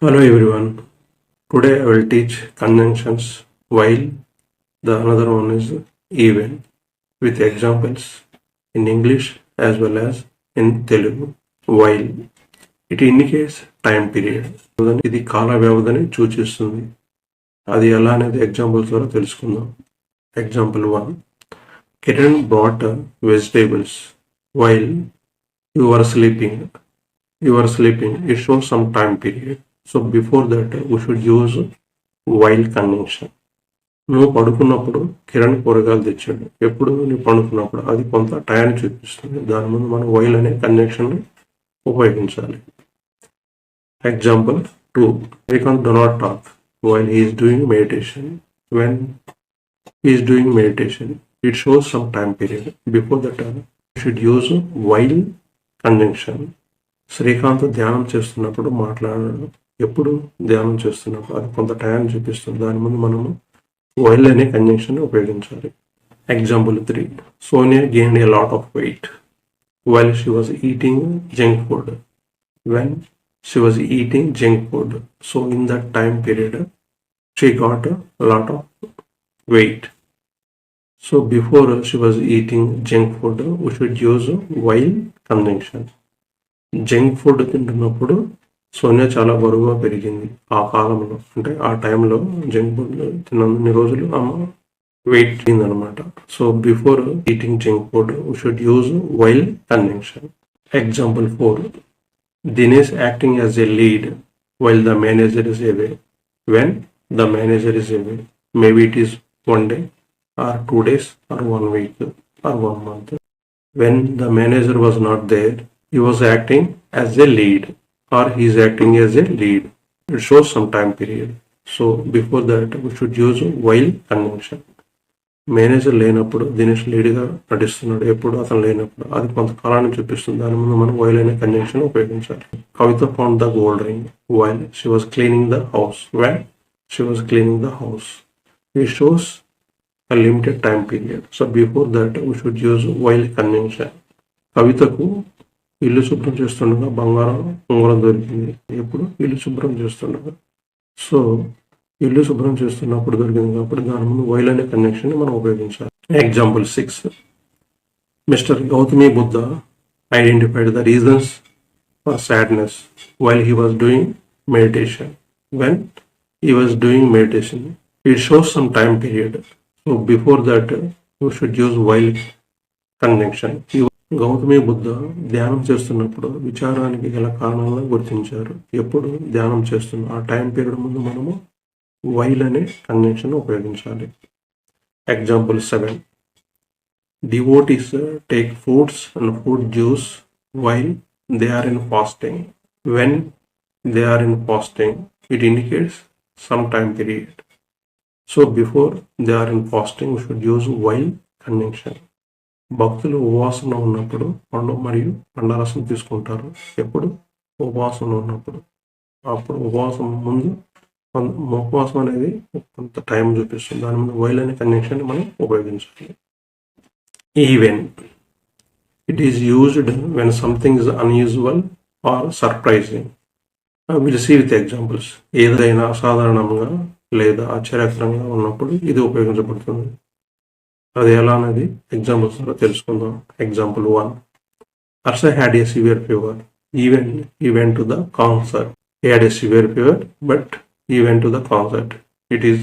Hello everyone. Today I will teach conjunctions while the another one is even with examples in English as well as in Telugu. While it indicates time period. ఇది కాల వ్యవధిని సూచిస్తుంది. అది ఎలా అనేది examples ద్వారా తెలుసుకుందాం. Example 1. Kiran brought vegetables while you were sleeping. It shows some time period. So before that we should use while conjunction. నువ్వు పడుకున్నప్పుడు కిరణ్ కూరగాయలు తెచ్చాడు. ఎప్పుడు నువ్వు పడుకున్నప్పుడు అది కొంత టైంని చూపిస్తుంది. దాని ముందు మనం వైల్ అనే కంజంక్షన్ ఉపయోగించాలి. Example 2. Srikanth do not talk while he is doing meditation. When he is doing meditation, it shows some time period. Before that you should use while conjunction. Srikanth ధ్యానం చేస్తున్నప్పుడు మాట్లాడాడు. ఎప్పుడు ధ్యానం చేస్తున్నప్పుడు అది కొంత టైం చూపిస్తుంది. దాని ముందు మనము వైల్ అనే కంజంక్షన్ ఉపయోగించాలి. Example 3. Sonia gained a lot of weight while she was eating junk food. When she was eating junk food, so in that time period she got lot of weight. So before she was eating junk food we should use while conjunction. Junk food తింటున్నప్పుడు సోనియా చాలా బరువుగా పెరిగింది. ఆ కాలంలో అంటే ఆ టైంలో junk food తిన్నన్ని రోజులు ఆమె వెయిట్ అయిందనమాట. So before eating junk food we should use while conjunction. Example 4. Dinesh acting as a lead while the manager is away. When the manager is away, maybe it is 1 day or 2 days or 1 week or 1 month. When the manager was not there, he was acting as a lead or he is acting as a lead. It shows some time period. So before that we should use while conjunction. Manager లేనప్పుడు దినేష్ లీడ్గా నటిస్తున్నాడు. ఎప్పుడు అతను లేనప్పుడు అది కొంతకాలాన్ని చూపిస్తుంది. దాని ముందు మనం వైల్ అనే కంజంక్షన్ ఉపయోగించాలి. Kavitha found the gold ring while she was cleaning the house. When she was cleaning the house, it shows a limited time period. So before that we should use while conjunction. కవితకు ఇల్లు శుభ్రం చేస్తుండగా బంగారం ఉంగరం దొరికింది. ఎప్పుడు ఇల్లు శుభ్రం చేస్తుండగా. సో ఇల్లు శుభ్రం చేస్తున్నప్పుడు దొరికింది కాబట్టి దాని ముందు వైల్ అనే కంజంక్షన్ మనం ఉపయోగించాలి. Example 6. Mister Gautami Buddha identified the reasons for sadness while he was doing meditation. When he was doing meditation, it shows some time period. So before that you should use while conjunction. Gautami Buddha ధ్యానం చేస్తున్నప్పుడు విచారానికి గల కారణాలను గుర్తించారు. ఎప్పుడు ధ్యానం చేస్తున్న ఆ టైం పీరియడ్ ముందు మనము వైల్ అనే కంజంక్షన్ ఉపయోగించాలి. Example 7. Devotees take fruits and fruit juice while they are in fasting. When they are in fasting, it indicates some time period. So before they are in fasting we should use while conjunction. భక్తులు ఉపవాసంలో ఉన్నప్పుడు పండు మరియు పండరసం తీసుకుంటారు. ఎప్పుడు ఉపవాసంలో ఉన్నప్పుడు. అప్పుడు ఉపవాసం ముందు ఉపవాసం అనేది కొంత టైం చూపిస్తుంది. దాని ముందు వైల్ అనే కంజంక్షన్ మనం ఉపయోగించాలి. Even it is used when something is unusual or surprising. Will see with examples. ఏదైనా అసాధారణంగా లేదా ఆశ్చర్యకరంగా ఉన్నప్పుడు ఇది ఉపయోగించబడుతుంది. అది ఎలా అనేది ఎగ్జాంపుల్స్ ద్వారా తెలుసుకుందాం. Example 1. Harsha had a severe fever even he went to the concert. He had a severe fever but he went to the concert. It is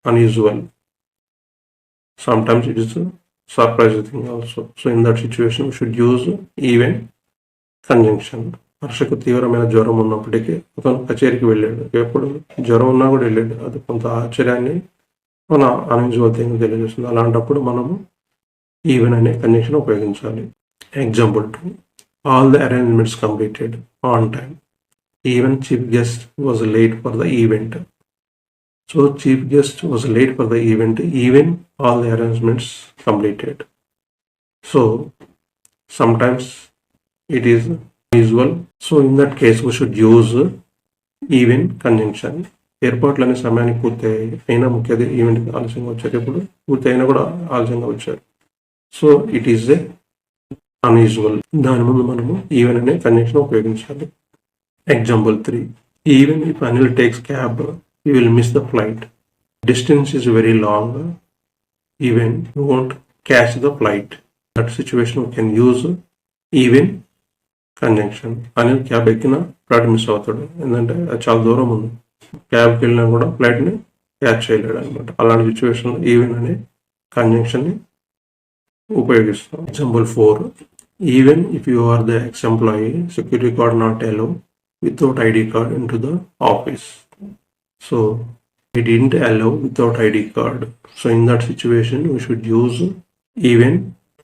unusual. Sometimes it is a surprising thing also. So in that situation we should use even conjunction. హర్షకు తీవ్రమైన జ్వరం ఉన్నప్పటికీ అతను కచేరీకి వెళ్ళాడు. ఎప్పుడు జ్వరం ఉన్నా కూడా వెళ్ళాడు. అది కొంత ఆశ్చర్యాన్ని మన అన్యూజువల్ థింగ్ తెలియజేస్తుంది. అలాంటప్పుడు మనము ఈవెన్ అనే కంజంక్షన్ ఉపయోగించాలి. Example 2. All the arrangements completed on time. Even chief guest was late for the event. So chief guest was late for the event even all the arrangements completed. So sometimes it is unusual. So in that case we should use even conjunction. ఏర్పాట్లనే సమయానికి పూర్తయ్యాయి అయినా ముఖ్య ఈవెంట్కి ఆలస్యంగా వచ్చారు. ఎప్పుడు పూర్తి అయినా కూడా ఆలస్యంగా వచ్చారు. So it is a unusual. దాని ముందు మనము ఈవెన్ అనే కంజంక్షన్ ఉపయోగించాలి. Example 3. Even if Anil takes cab, he will miss the flight. Distance is very long. Even he won't catch the flight. That situation we can use even conjunction. Anil cab ఎక్కినా flight miss అవుతాడు, ఎందుకంటే అది చాలా దూరం ఉంది. క్యాబ్కి వెళ్ళినా కూడా ఫ్లైట్ని catch చేయలేడు అనమాట. అలాంటి సిచ్యువేషన్లో ఈవెన్ అనే కంజంక్షన్ని ఉపయోగిస్తాం. Example 4, even if you are the ex employee, security card not allow without ID card into the office. So we didn't allow without ID card. So in that situation we should use even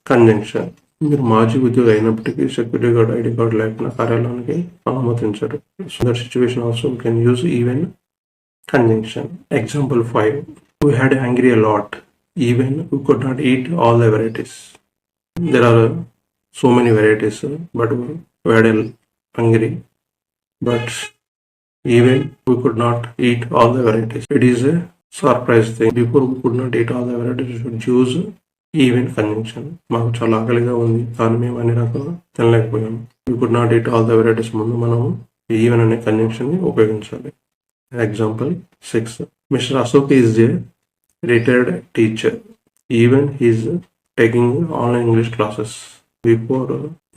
conjunction. మీరు మాజీ ఉద్యోగి అయినప్పటికీ security card ID card లేకుండా కార్యాలయానికి అనుమతించరు. So that situation also we can use even conjunction. Example 5, we had angry a lot even we could not eat all the varieties. There are so many varieties but we had hungry, but even we could not eat all the varieties. It is a surprise thing. Before we could not eat all the varieties, we should use even conjunction. మాకు చాలా ఆకలిగా ఉంది కానీ మేము అన్ని రకాలు తినలేకపోయాము. We could not eat all the varieties ముందు మనము ఈవెన్ అనే కంజంక్షన్ ని ఉపయోగించాలి. Example 6, mister Ashok is a retired teacher even he is taking online English classes. Before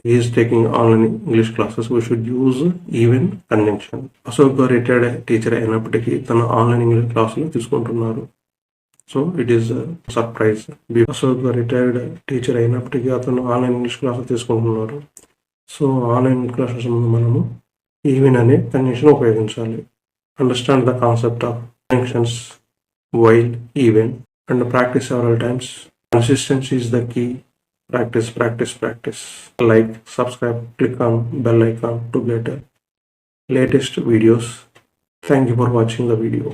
he is taking online English classes, we should use even conjunction. Ashok garu retired teacher అయినప్పటికీ తన online English క్లాసులు తీసుకుంటున్నారు. So it is surprise. Ashok garu retired teacher అయినప్పటికీ అతను online English క్లాసులు తీసుకుంటున్నారు. So online classes ముందు మనము ఈవెన్ అనే కంజంక్షన్ ఉపయోగించాలి. Understand the concept of conjunctions while even and practice several times. Consistency is the key. Practice, practice, practice. Like, subscribe, click on bell icon to get latest videos. Thank you for watching the video.